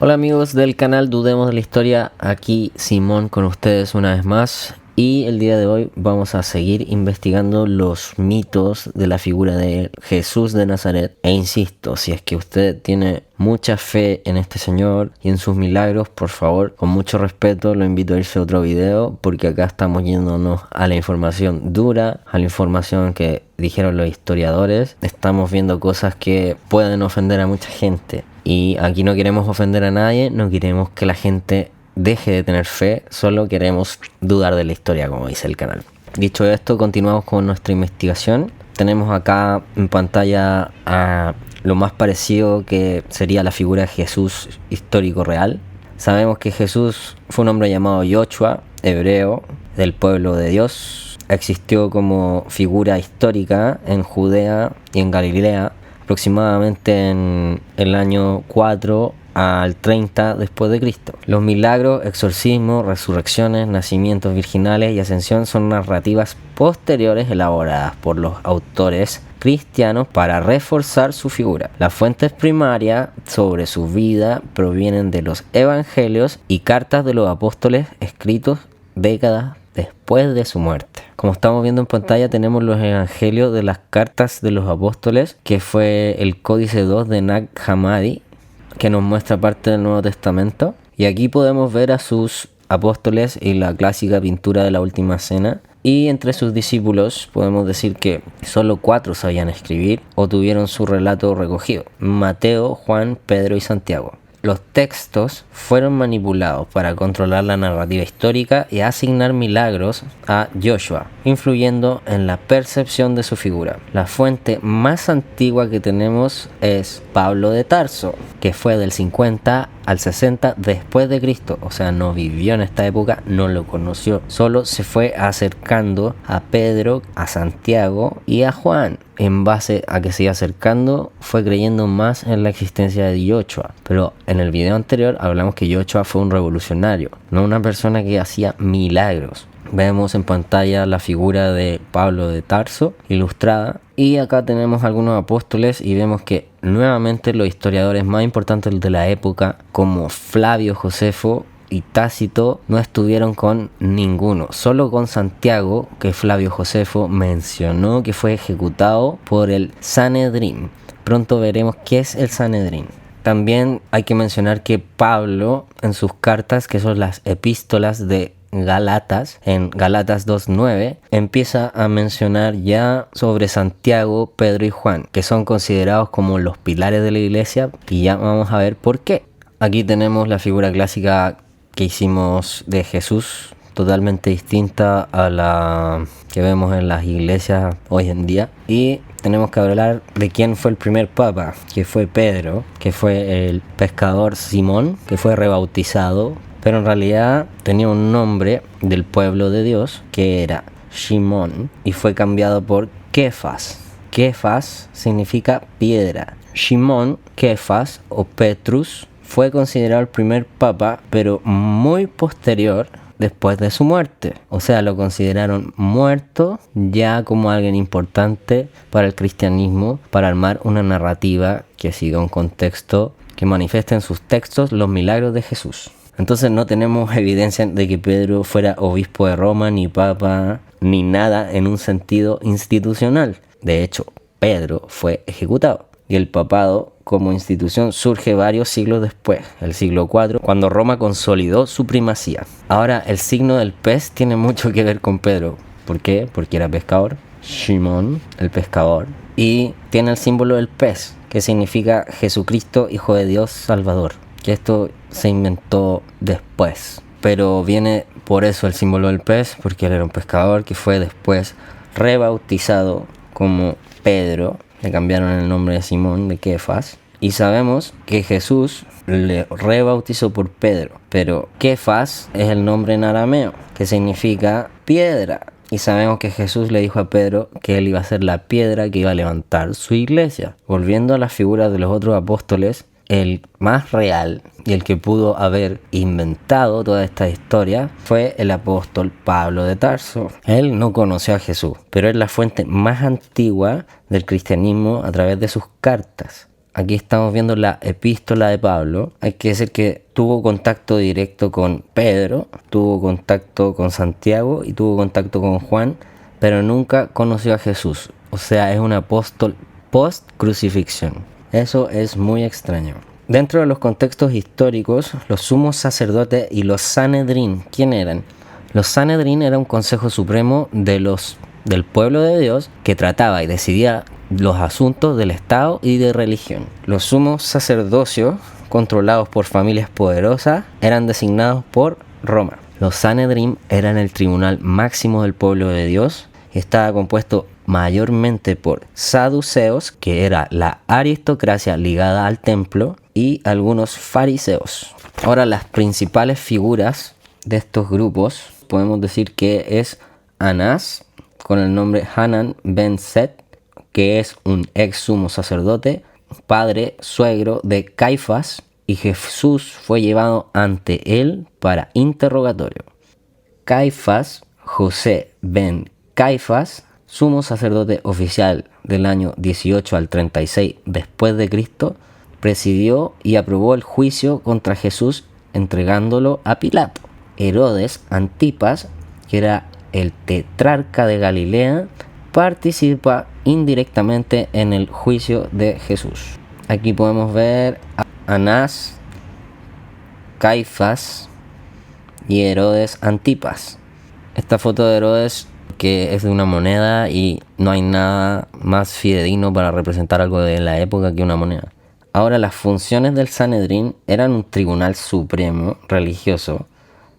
Hola amigos del canal Dudemos de la Historia, aquí Simón con ustedes una vez más y el día de hoy vamos a seguir investigando los mitos de la figura de Jesús de Nazaret. E insisto, si es que usted tiene mucha fe en este señor y en sus milagros, por favor, con mucho respeto lo invito a irse a otro video, porque acá estamos yéndonos a la información dura, a la información que dijeron los historiadores. Estamos viendo cosas que pueden ofender a mucha gente. Y aquí no queremos ofender a nadie, no queremos que la gente deje de tener fe, solo queremos dudar de la historia, como dice el canal. Dicho esto, continuamos con nuestra investigación. Tenemos acá en pantalla a lo más parecido que sería la figura de Jesús histórico real. Sabemos que Jesús fue un hombre llamado Yoshua, hebreo, del pueblo de Dios. Existió como figura histórica en Judea y en Galilea, aproximadamente en el año 4 al 30 después de Cristo. Los milagros, exorcismos, resurrecciones, nacimientos virginales y ascensión son narrativas posteriores elaboradas por los autores cristianos para reforzar su figura. Las fuentes primarias sobre su vida provienen de los evangelios y cartas de los apóstoles escritos décadas después de su muerte. Como estamos viendo en pantalla, tenemos los evangelios de las cartas de los apóstoles, que fue el Códice 2 de Nag Hammadi, que nos muestra parte del Nuevo Testamento. Y aquí podemos ver a sus apóstoles y la clásica pintura de la Última Cena. Y entre sus discípulos podemos decir que solo 4 sabían escribir o tuvieron su relato recogido: Mateo, Juan, Pedro y Santiago. Los textos fueron manipulados para controlar la narrativa histórica y asignar milagros a Yoshua, influyendo en la percepción de su figura. La fuente más antigua que tenemos es Pablo de Tarso, que fue del 50 al 60 después de Cristo, o sea, no vivió en esta época, no lo conoció, solo se fue acercando a Pedro, a Santiago y a Juan. En base a que se iba acercando, fue creyendo más en la existencia de Yoshua. Pero en el video anterior hablamos que Yoshua fue un revolucionario, no una persona que hacía milagros. Vemos en pantalla la figura de Pablo de Tarso ilustrada, y acá tenemos algunos apóstoles y vemos que nuevamente los historiadores más importantes de la época, como Flavio Josefo y Tácito, no estuvieron con ninguno, solo con Santiago, que Flavio Josefo mencionó que fue ejecutado por el Sanedrín. Pronto veremos qué es el Sanedrín. También hay que mencionar que Pablo, en sus cartas, que son las epístolas de Galatas, en Galatas 2:9, empieza a mencionar ya sobre Santiago, Pedro y Juan, que son considerados como los pilares de la iglesia, y ya vamos a ver por qué. Aquí tenemos la figura clásica que hicimos de Jesús, totalmente distinta a la que vemos en las iglesias hoy en día. Y tenemos que hablar de quién fue el primer papa, que fue Pedro, que fue el pescador Simón, que fue rebautizado, pero en realidad tenía un nombre del pueblo de Dios que era Shimón y fue cambiado por Kefas. Kefas significa piedra. Shimón Kefas o Petrus fue considerado el primer papa, pero muy posterior después de su muerte. O sea, lo consideraron muerto ya como alguien importante para el cristianismo, para armar una narrativa que siga un contexto que manifieste en sus textos los milagros de Jesús. Entonces no tenemos evidencia de que Pedro fuera obispo de Roma, ni papa, ni nada en un sentido institucional. De hecho, Pedro fue ejecutado. Y el papado como institución surge varios siglos después, el siglo IV, cuando Roma consolidó su primacía. Ahora, el signo del pez tiene mucho que ver con Pedro. ¿Por qué? Porque era pescador. Shimón, el pescador. Y tiene el símbolo del pez, que significa Jesucristo, Hijo de Dios, Salvador. Que esto se inventó después. Pero viene por eso el símbolo del pez, porque él era un pescador que fue después rebautizado como Pedro. Le cambiaron el nombre de Simón, de Kefas. Y sabemos que Jesús le rebautizó por Pedro. Pero Kefas es el nombre en arameo, que significa piedra. Y sabemos que Jesús le dijo a Pedro que él iba a ser la piedra que iba a levantar su iglesia. Volviendo a las figuras de los otros apóstoles, el más real y el que pudo haber inventado toda esta historia fue el apóstol Pablo de Tarso. Él no conoció a Jesús, pero es la fuente más antigua del cristianismo a través de sus cartas. aquí estamos viendo la epístola de Pablo. Hay que decir que tuvo contacto directo con Pedro, tuvo contacto con Santiago y tuvo contacto con Juan, pero nunca conoció a Jesús. O sea, es un apóstol post-crucifixión. Eso es muy extraño. Dentro de los contextos históricos, los sumos sacerdotes y los Sanedrín, ¿quién eran? Los Sanedrín era un consejo supremo del pueblo de Dios que trataba y decidía los asuntos del Estado y de religión. Los sumos sacerdocios, controlados por familias poderosas, eran designados por Roma. Los Sanedrín eran el tribunal máximo del pueblo de Dios y estaba compuesto mayormente por saduceos, que era la aristocracia ligada al templo, y algunos fariseos. Ahora, las principales figuras de estos grupos podemos decir que es Anás, con el nombre Hanan ben Set, que es un ex sumo sacerdote, padre, suegro de Caifás, y Jesús fue llevado ante él para interrogatorio. Caifás, José ben Caifás, sumo sacerdote oficial del año 18 al 36 después de Cristo, presidió y aprobó el juicio contra Jesús entregándolo a Pilato. Herodes Antipas, que era el tetrarca de Galilea, participa indirectamente en el juicio de Jesús. Aquí podemos ver a Anás, Caifás y Herodes Antipas. Esta foto de Herodes, que es de una moneda, y no hay nada más fidedigno para representar algo de la época que una moneda. Ahora, las funciones del Sanedrín eran un tribunal supremo religioso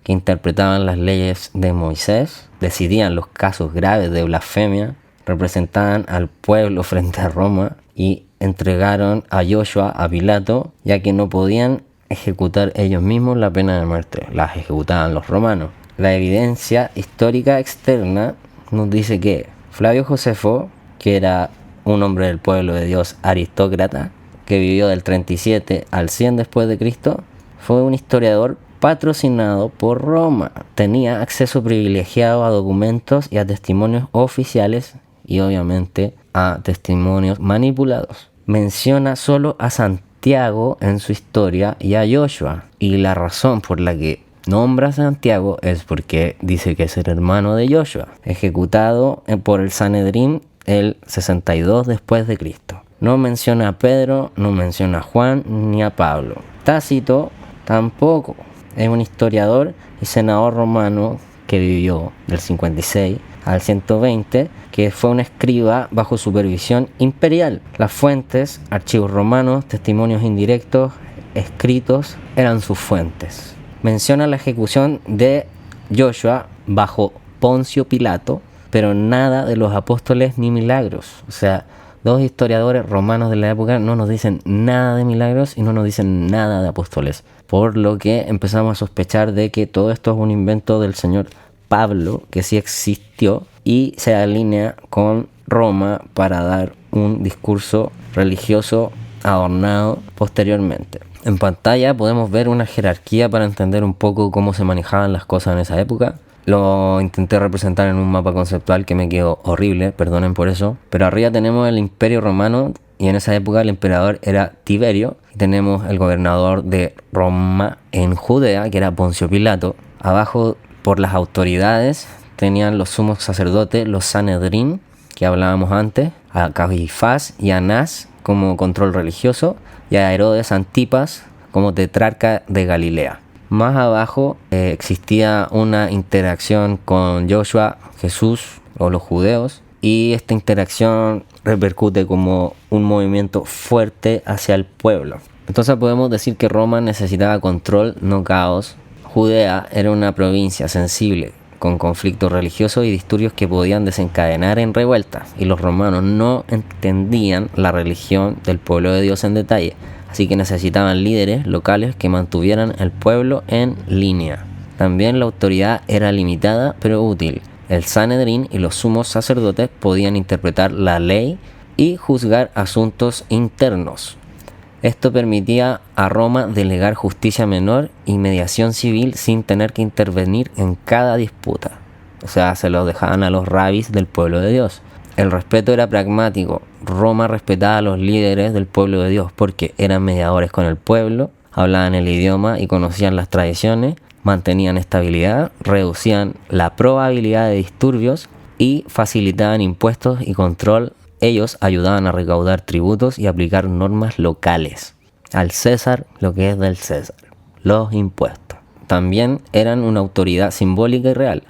que interpretaban las leyes de Moisés, decidían los casos graves de blasfemia, representaban al pueblo frente a Roma y entregaron a Joshua a Pilato, ya que no podían ejecutar ellos mismos la pena de muerte, las ejecutaban los romanos. La evidencia histórica externa nos dice que Flavio Josefo, que era un hombre del pueblo de Dios aristócrata, que vivió del 37 al 100 después de Cristo, fue un historiador patrocinado por Roma. Tenía acceso privilegiado a documentos y a testimonios oficiales y obviamente a testimonios manipulados. Menciona solo a Santiago en su historia y a Joshua, y la razón por la que nombra a Santiago es porque dice que es el hermano de Joshua, ejecutado por el Sanedrín el 62 después de Cristo. No menciona a Pedro, no menciona a Juan ni a Pablo. Tácito tampoco. Es un historiador y senador romano que vivió del 56 al 120, que fue un escriba bajo supervisión imperial. Las fuentes, archivos romanos, testimonios indirectos, escritos, eran sus fuentes. Menciona la ejecución de Joshua bajo Poncio Pilato, pero nada de los apóstoles ni milagros. O sea, dos historiadores romanos de la época no nos dicen nada de milagros y no nos dicen nada de apóstoles, por lo que empezamos a sospechar de que todo esto es un invento del señor Pablo, que sí existió y se alinea con Roma para dar un discurso religioso adornado posteriormente. En pantalla podemos ver una jerarquía para entender un poco cómo se manejaban las cosas en esa época. Lo intenté representar en un mapa conceptual que me quedó horrible, perdonen por eso. Pero arriba tenemos el Imperio Romano y en esa época el emperador era Tiberio. Y tenemos el gobernador de Roma en Judea, que era Poncio Pilato. Abajo, por las autoridades, tenían los sumos sacerdotes, los Sanedrín, que hablábamos antes, a Caifás y Anás como control religioso, y a Herodes Antipas como tetrarca de Galilea. Más abajo existía una interacción con Joshua, Jesús o los judeos, y esta interacción repercute como un movimiento fuerte hacia el pueblo. Entonces podemos decir que Roma necesitaba control, no caos. Judea era una provincia sensible, con conflictos religiosos y disturbios que podían desencadenar en revueltas, y los romanos no entendían la religión del pueblo de Dios en detalle. Así que necesitaban líderes locales que mantuvieran el pueblo en línea. También la autoridad era limitada pero útil. El Sanedrín y los sumos sacerdotes podían interpretar la ley y juzgar asuntos internos. Esto permitía a Roma delegar justicia menor y mediación civil sin tener que intervenir en cada disputa. O sea, se lo dejaban a los rabis del pueblo de Dios. El respeto era pragmático. Roma respetaba a los líderes del pueblo de Dios porque eran mediadores con el pueblo, hablaban el idioma y conocían las tradiciones, mantenían estabilidad, reducían la probabilidad de disturbios y facilitaban impuestos y control. Ellos ayudaban a recaudar tributos y aplicar normas locales. Al César lo que es del César, los impuestos. También eran una autoridad simbólica y real.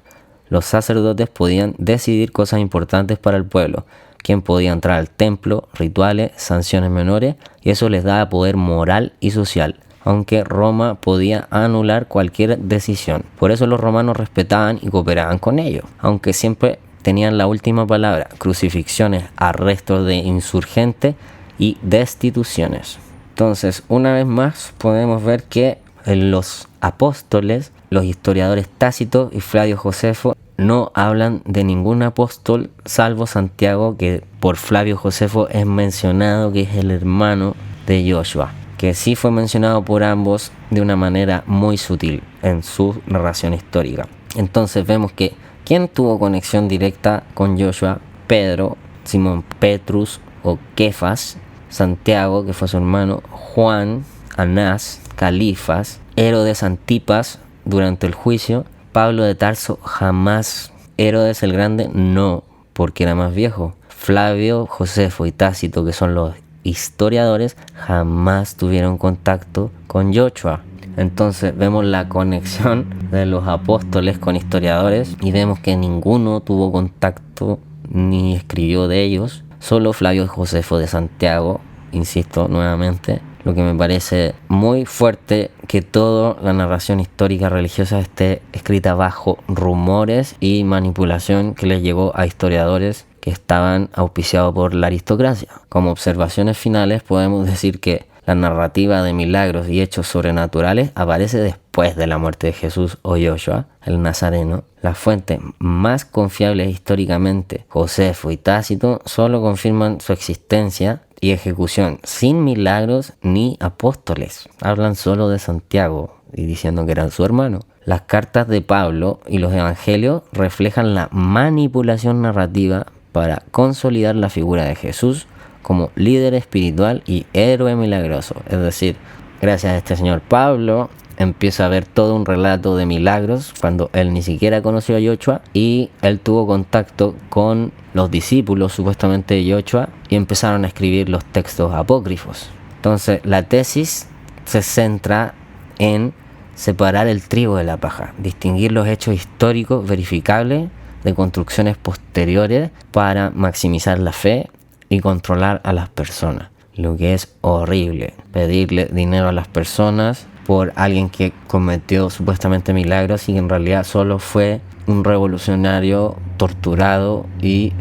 Los sacerdotes podían decidir cosas importantes para el pueblo, quién podía entrar al templo, rituales, sanciones menores, y eso les daba poder moral y social, aunque Roma podía anular cualquier decisión. Por eso los romanos respetaban y cooperaban con ellos, aunque siempre tenían la última palabra: crucifixiones, arrestos de insurgentes y destituciones. Entonces, una vez más podemos ver que los apóstoles, los historiadores Tácito y Flavio Josefo, no hablan de ningún apóstol salvo Santiago, que por Flavio Josefo es mencionado que es el hermano de Joshua, que sí fue mencionado por ambos de una manera muy sutil en su narración histórica. Entonces vemos que ¿quién tuvo conexión directa con Joshua? Pedro, Simón Petrus o Kefas, Santiago, que fue su hermano, Juan, Anás, Califas, Herodes Antipas durante el juicio, Pablo de Tarso jamás, Herodes el Grande no, porque era más viejo, Flavio, Josefo y Tácito, que son los historiadores, jamás tuvieron contacto con Joshua. Entonces vemos la conexión de los apóstoles con historiadores y vemos que ninguno tuvo contacto ni escribió de ellos, solo Flavio Josefo de Santiago, insisto nuevamente. Lo que me parece muy fuerte que toda la narración histórica religiosa esté escrita bajo rumores y manipulación que les llegó a historiadores que estaban auspiciados por la aristocracia. Como observaciones finales podemos decir que la narrativa de milagros y hechos sobrenaturales aparece después de la muerte de Jesús o Joshua, el Nazareno. Las fuentes más confiables históricamente, Josefo y Tácito, solo confirman su existencia y ejecución sin milagros ni apóstoles. Hablan solo de Santiago y diciendo que era su hermano. Las cartas de Pablo y los evangelios reflejan la manipulación narrativa para consolidar la figura de Jesús como líder espiritual y héroe milagroso. Es decir, gracias a este señor Pablo empieza a haber todo un relato de milagros cuando él ni siquiera conoció a Joshua y él tuvo contacto con los discípulos supuestamente de Joshua y empezaron a escribir los textos apócrifos. Entonces la tesis se centra en separar el trigo de la paja, distinguir los hechos históricos verificables de construcciones posteriores para maximizar la fe y controlar a las personas, lo que es horrible, pedirle dinero a las personas por alguien que cometió supuestamente milagros y que en realidad solo fue un revolucionario torturado y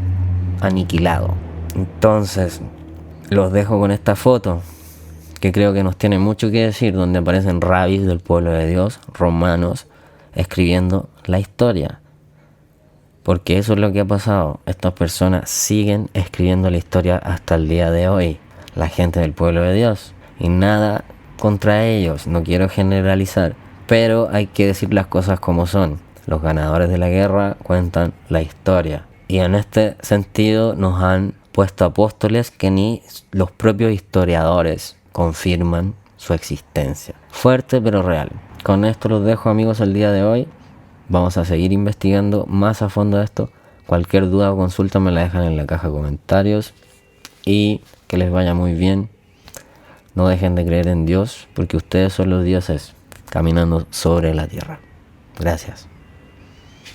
aniquilado. Entonces los dejo con esta foto que creo que nos tiene mucho que decir, donde aparecen rabis del pueblo de Dios, romanos, escribiendo la historia. Porque eso es lo que ha pasado. Estas personas siguen escribiendo la historia hasta el día de hoy. La gente del pueblo de Dios. Y nada contra ellos. No quiero generalizar. Pero hay que decir las cosas como son. Los ganadores de la guerra cuentan la historia. Y en este sentido nos han puesto apóstoles que ni los propios historiadores confirman su existencia. Fuerte pero real. Con esto los dejo, amigos, el día de hoy. Vamos a seguir investigando más a fondo esto. Cualquier duda o consulta me la dejan en la caja de comentarios. Y que les vaya muy bien. No dejen de creer en Dios, porque ustedes son los dioses caminando sobre la tierra. Gracias.